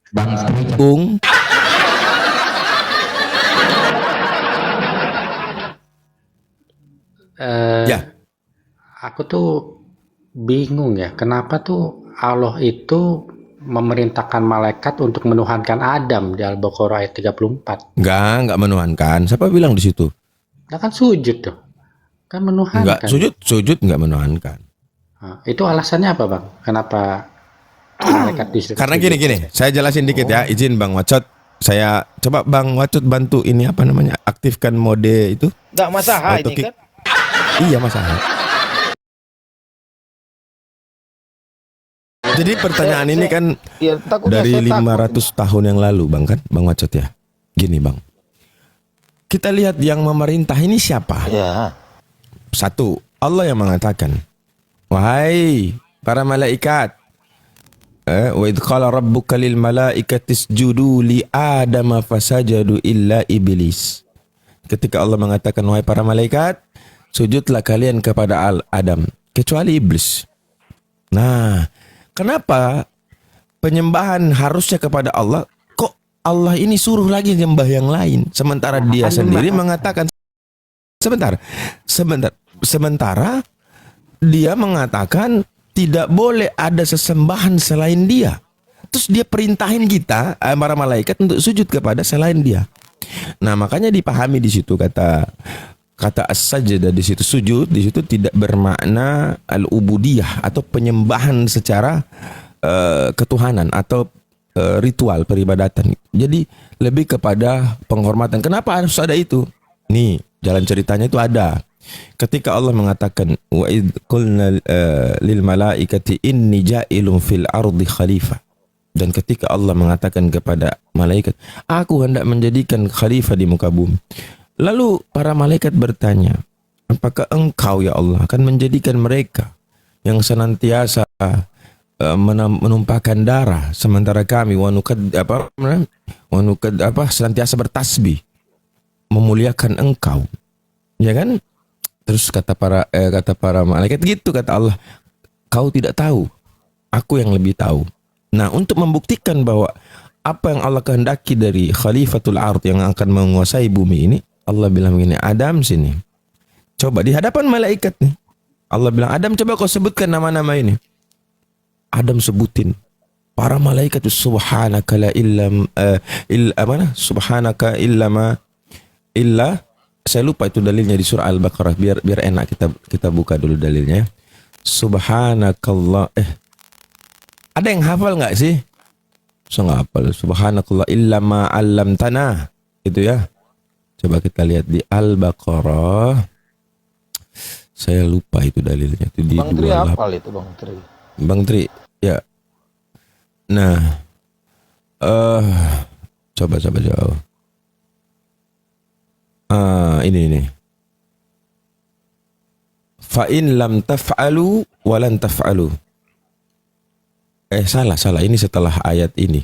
Bang Bung. Ya, Aku tuh bingung ya, kenapa tuh Allah itu memerintahkan malaikat untuk menuhankan Adam di Al-Baqarah ayat 34. enggak menuhankan. Siapa bilang di situ? Nah kan sujud tuh, kan Enggak, menuhankan. sujud enggak menuhankan. Nah, itu alasannya apa bang? Kenapa malaikat disuruh Karena sujud? gini, saya jelasin dikit ya, izin Bang Wacot. Saya coba Bang Wacot bantu ini apa namanya? Aktifkan mode itu Nggak masalah auto ini kick. kan. Iya, masalah. Jadi pertanyaan ini kan Ya takutnya dari saya takut. 500 tahun yang lalu, Bang, kan? Bang Wacot ya. Gini, Bang. Kita lihat yang memerintah ini siapa? Ya. Satu, Allah yang mengatakan, wahai para malaikat, wa idh qala rabbuka lil malaikati isjudu li adama fasajadu illa iblis. Ketika Allah mengatakan, wahai para malaikat, sujudlah kalian kepada Adam, kecuali iblis. Nah, kenapa penyembahan harusnya kepada Allah, kok Allah ini suruh lagi nyembah yang lain, sementara Nah, dia kan sendiri memang mengatakan, sementara dia mengatakan tidak boleh ada sesembahan selain dia. Terus dia perintahin kita, para malaikat, untuk sujud kepada selain dia. Nah, makanya dipahami di situ kata as-sajdah, di situ sujud, di situ tidak bermakna al-ubudiyah atau penyembahan secara ketuhanan atau ritual peribadatan. Jadi lebih kepada penghormatan. Kenapa harus ada itu? Nih, jalan ceritanya itu ada. Ketika Allah mengatakan wa id qulna lil malaikati inni ja'ilun fil ardi khalifah, dan ketika Allah mengatakan kepada malaikat, aku hendak menjadikan khalifah di muka bumi. Lalu para malaikat bertanya, apakah engkau ya Allah akan menjadikan mereka yang senantiasa menumpahkan darah, sementara kami senantiasa bertasbih memuliakan engkau, ya kan? Terus kata para malaikat gitu, kata Allah, kau tidak tahu, aku yang lebih tahu. Nah, untuk membuktikan bahwa apa yang Allah kehendaki dari Khalifatul Ard yang akan menguasai bumi ini, Allah bilang begini, Adam sini. Coba di hadapan malaikat nih. Allah bilang, Adam coba kau sebutkan nama-nama ini. Adam sebutin. Para malaikat subhanaka la subhanaka illa saya lupa itu dalilnya di surah Al-Baqarah, biar enak kita buka dulu dalilnya. Subhanakallah, ada yang hafal nggak sih? So nggak hafal. Subhanakallah illa ma 'allamtana, itu ya. Coba kita lihat di Al-Baqarah. Saya lupa itu dalilnya, itu di Bang Tri 28. hafal itu Bang Tri. Bang Tri, ya. Nah, coba. Ini. Fa in lam taf'alu wa lan taf'alu. Salah. Ini setelah ayat ini.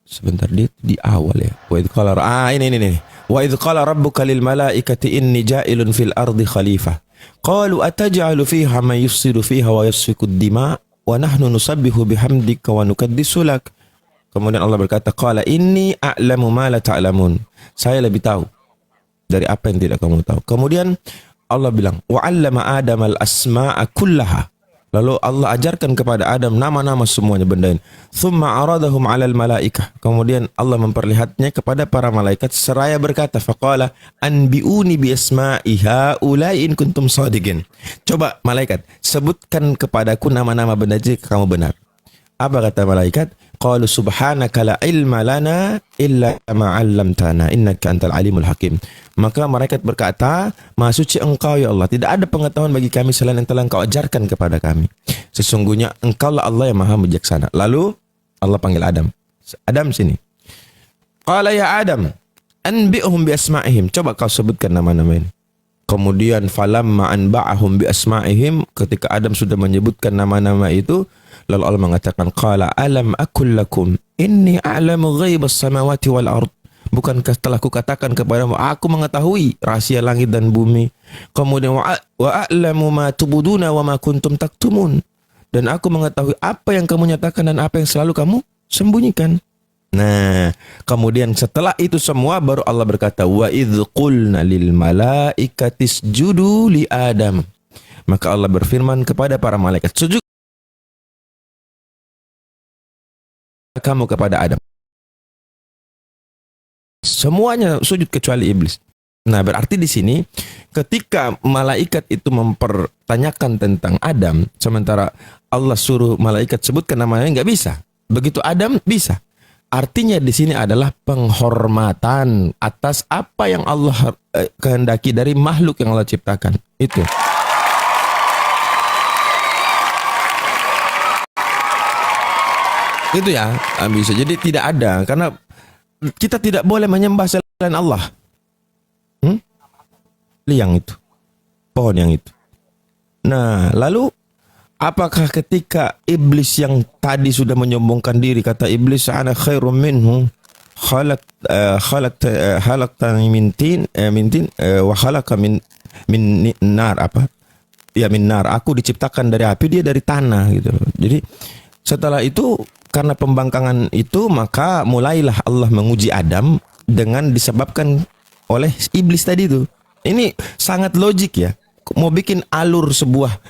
Sebentar, di awal ya. Wa idh qala ini. Wa idh qala rabbuka lil malaikati inni ja'ilun fil ardi khalifah. Qalu ataj'alu fiha man yufsidu fiha wa yasfiku ad-dima' wa nahnu nusabbihu bihamdika wa nukaddisu lak. Kemudian Allah berkata, qala inni a'lamu ma la ta'lamun. Saya lebih tahu dari apa yang tidak kamu tahu. Kemudian Allah bilang, wa 'allama Adam al-asma'a kullaha. Lalu Allah ajarkan kepada Adam nama-nama semuanya benda ini. Thumma aradahum 'alal malaikah. Kemudian Allah memperlihatnya kepada para malaikat seraya berkata, faqala anbi'uni bi asma'i haula'i in kuntum shadiqin. Coba malaikat, sebutkan kepadaku nama-nama benda jika kamu benar. Apa kata malaikat? Qalu subhanaka la ilma lana illa ma 'allamtana innaka antal alimul hakim. Maka malaikat berkata, Maha suci engkau ya Allah, tidak ada pengetahuan bagi kami selain yang telah engkau ajarkan kepada kami. Sesungguhnya engkau lah Allah yang maha bijaksana. Lalu Allah panggil Adam. Adam sini. Qala ya Adam, anbi'hum bi asma'ihim. Coba kau sebutkan nama-nama ini. Kemudian falamma anba'ahum bi asma'ihim, ketika Adam sudah menyebutkan nama-nama itu, lalu Allah mengatakan, qala alam akul lakum inni a'lamu ghaibas samawati wal ard. Bukankah telah kukatakan kepadamu, aku mengetahui rahasia langit dan bumi. Kemudian wa a'lamu ma tubuduna wa ma kuntum taktumun. Dan aku mengetahui apa yang kamu nyatakan dan apa yang selalu kamu Sembunyikan. Nah, kemudian setelah itu semua baru Allah berkata, wa idz qulna lil malaikati isjudu li Adam. Maka Allah berfirman kepada para malaikat, sujud kamu kepada Adam. Semuanya sujud kecuali iblis. Nah, berarti di sini ketika malaikat itu mempertanyakan tentang Adam, sementara Allah suruh malaikat sebutkan namanya, nggak bisa. Begitu Adam bisa. Artinya di sini adalah penghormatan atas apa yang Allah kehendaki dari makhluk yang Allah ciptakan. Itu. Itu ya, bisa. Jadi tidak ada, karena kita tidak boleh menyembah selain Allah. Liang itu, pohon yang itu. Nah, lalu apakah ketika iblis yang tadi sudah menyombongkan diri, kata iblis, ana khairum minhu, khalaqtani min tin wa khalaqa min nar, apa? Ya, min nar. Aku diciptakan dari api, dia dari tanah gitu. Jadi setelah itu, karena pembangkangan itu, maka mulailah Allah menguji Adam dengan disebabkan oleh iblis tadi itu. Ini sangat logik ya. Mau bikin alur sebuah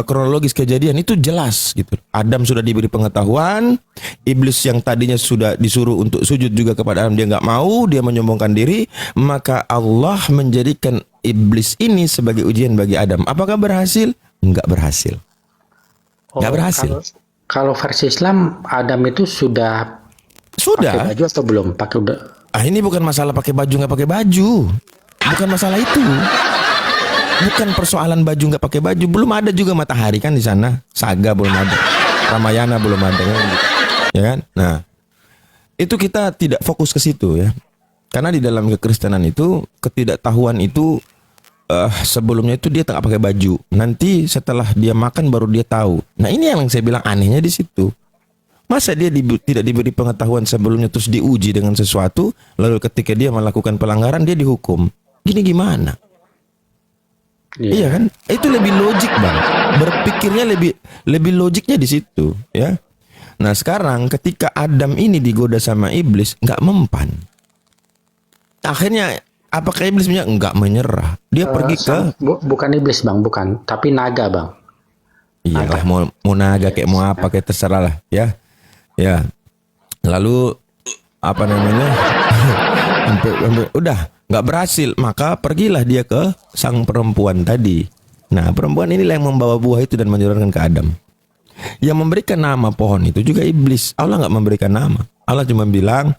kronologis kejadian itu jelas gitu. Adam sudah diberi pengetahuan, iblis yang tadinya sudah disuruh untuk sujud juga kepada Adam, dia nggak mau, dia menyombongkan diri, maka Allah menjadikan iblis ini sebagai ujian bagi Adam. Apakah berhasil? Nggak berhasil. Nggak berhasil. Kalau versi Islam, Adam itu sudah pakai baju atau belum? Pakai udah. Ini bukan masalah pakai baju nggak pakai baju. Bukan masalah itu. Bukan persoalan baju nggak pakai baju. Belum ada juga matahari kan di sana. Saga belum ada. Ramayana belum ada kan. Ya kan? Nah, itu kita tidak fokus ke situ ya. Karena di dalam kekristenan itu ketidaktahuan itu sebelumnya itu dia tak pakai baju. Nanti setelah dia makan baru dia tahu. Nah, ini yang saya bilang anehnya di situ. Masa dia tidak diberi pengetahuan sebelumnya terus diuji dengan sesuatu, lalu ketika dia melakukan pelanggaran dia dihukum. Gini gimana? Iya kan? Itu lebih logik, Bang. Berpikirnya lebih logiknya di situ, ya. Nah, sekarang ketika Adam ini digoda sama iblis, nggak mempan. Akhirnya apakah iblisnya nggak menyerah? Dia pergi ke bukan iblis, Bang, bukan, tapi naga, Bang. Iyalah, mau naga kayak mau apa kayak terserah lah, ya. Ya. Lalu apa namanya? Udah nggak berhasil, maka pergilah dia ke sang perempuan tadi. Nah, perempuan inilah yang membawa buah itu dan menjodohkan ke Adam. Yang memberikan nama pohon itu juga iblis. Allah nggak memberikan nama. Allah cuma bilang,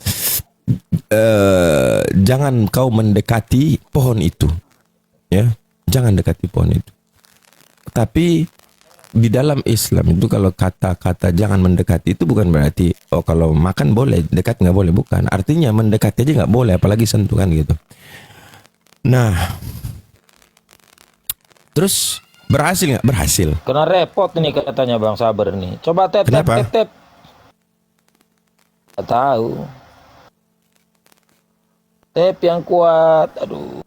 jangan kau mendekati pohon itu, ya, jangan dekati pohon itu. Tapi di dalam Islam itu kalau kata-kata jangan mendekati itu bukan berarti kalau makan boleh, dekat nggak boleh, bukan. Artinya mendekati aja nggak boleh, apalagi sentuhan gitu. Nah, terus berhasil nggak? Berhasil. Kena repot nih katanya Bang Sabar nih. Coba tap. Nggak tahu. Tap yang kuat. Aduh.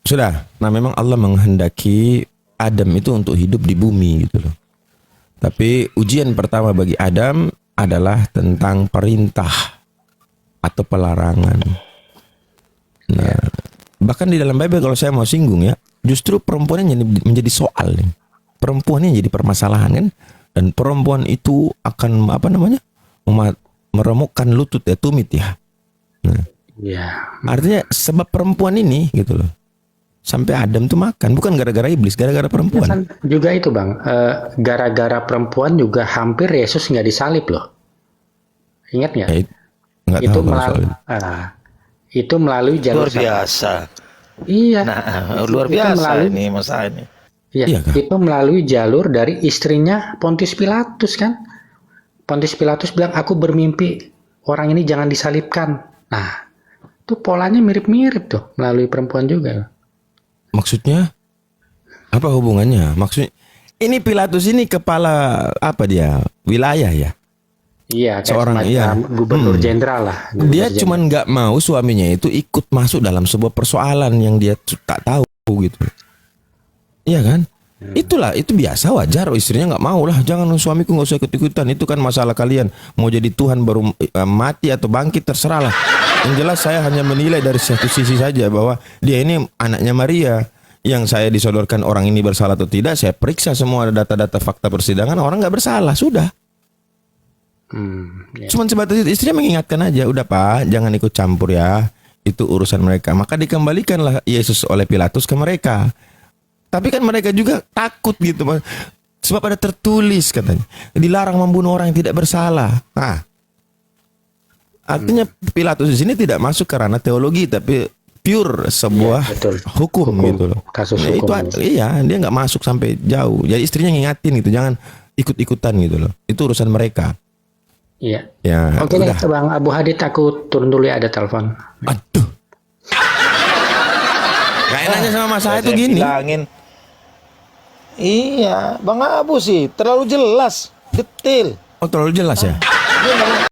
Sudah. Nah, memang Allah menghendaki Adam itu untuk hidup di bumi gitu loh. Tapi ujian pertama bagi Adam adalah tentang perintah atau pelarangan. Nah, bahkan di dalam Bible kalau saya mau singgung ya, justru perempuannya menjadi soal nih. Perempuannya jadi permasalahan kan, dan perempuan itu akan apa namanya? Meremukkan lutut ya, tumit ya. Nah, artinya sebab perempuan ini gitu loh. Sampai Adam tuh makan, bukan gara-gara iblis, gara-gara perempuan. Ya kan juga itu, Bang, gara-gara perempuan juga hampir Yesus nggak disalib loh. Ingat nggak? Ya, itu melalui jalur luar biasa. Iya. Nah, luar biasa ini masalah ini. Iya, itu melalui jalur dari istrinya Pontius Pilatus kan. Pontius Pilatus bilang, aku bermimpi orang ini jangan disalibkan. Nah, itu polanya mirip-mirip tuh, melalui perempuan juga. Maksudnya apa hubungannya? Maksudnya ini Pilatus ini kepala apa dia? Wilayah ya? Iya, seorang gubernur jenderal lah. Dia cuman nggak mau suaminya itu ikut masuk dalam sebuah persoalan yang dia tak tahu gitu. Iya kan? Itulah, itu biasa, wajar. Istrinya nggak mau lah, jangan, suamiku nggak usah ikut-ikutan. Itu kan masalah kalian. Mau jadi Tuhan baru mati atau bangkit, terserah lah. Yang jelas saya hanya menilai dari satu sisi saja, bahwa dia ini anaknya Maria. Yang saya disodorkan orang ini bersalah atau tidak, saya periksa semua data-data fakta persidangan, orang nggak bersalah, sudah. Ya. Cuman sebatas itu, istrinya mengingatkan aja, udah Pak, jangan ikut campur ya, itu urusan mereka. Maka dikembalikanlah Yesus oleh Pilatus ke mereka. Tapi kan mereka juga takut gitu, sebab ada tertulis katanya, dilarang membunuh orang yang tidak bersalah. Nah, artinya Pilatus di sini tidak masuk ke ranah teologi, tapi pure sebuah betul. hukum gitu loh. Kasus Nah, hukum. iya, dia nggak masuk sampai jauh. Jadi istrinya ngingatin gitu, jangan ikut-ikutan gitu loh. Itu urusan mereka. Iya. Ya, Oke deh, udah. Bang Abu Hadid, aku turun dulu ya, ada telepon. Aduh. Gak enaknya sama Mas saya tuh gini. Bilangin. Iya, Bang Abu sih terlalu jelas, detail. Oh, terlalu jelas ya. Dia nggak